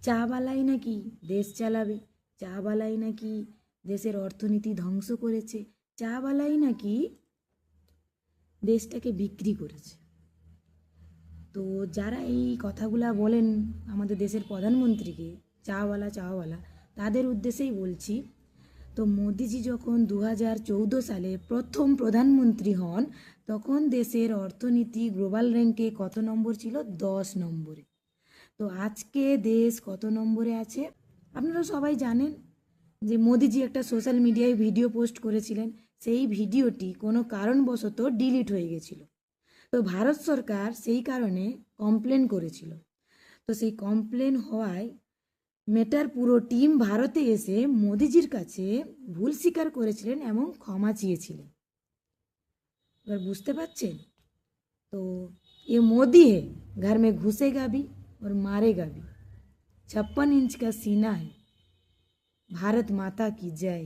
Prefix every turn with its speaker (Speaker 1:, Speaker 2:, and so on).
Speaker 1: চাবালাই নাকি দেশ চালাবে, চাবালাই নাকি দেশের অর্থনীতি ধ্বংস করেছে, চাবালাই নাকি দেশটাকে বিক্রি করেছে। তো যারা এই কথাগুলা বলেন আমাদের দেশের প্রধানমন্ত্রীকে চাওয়ালা চাওয়ালা, তাদের উদ্দেশ্যেই বলছি। তো মোদিজি যখন 2014 সালে প্রথম প্রধানমন্ত্রী হন, তখন দেশের অর্থনীতি গ্লোবাল র্যাঙ্কে কত নম্বর ছিল? 10 নম্বরে। তো আজকে দেশ কত নম্বরে আছে আপনারা সবাই জানেন। যে মোদিজি একটা সোশ্যাল মিডিয়ায় ভিডিও পোস্ট করেছিলেন, সেই ভিডিওটি কোনো কারণবশত ডিলিট হয়ে গেছিল। তো ভারত সরকার সেই কারণে কমপ্লেন করেছিল। তো সেই কমপ্লেন হওয়ায় মেটার পুরো টিম ভারতে এসে মোদিজির কাছে ভুল স্বীকার করেছিলেন এবং ক্ষমা চেয়েছিলেন। এবার বুঝতে পারছেন? তো ये मोदी है, घर में घुसेगा भी और मारेगा भी। 56 इंच का सीना है। भारत माता की जय।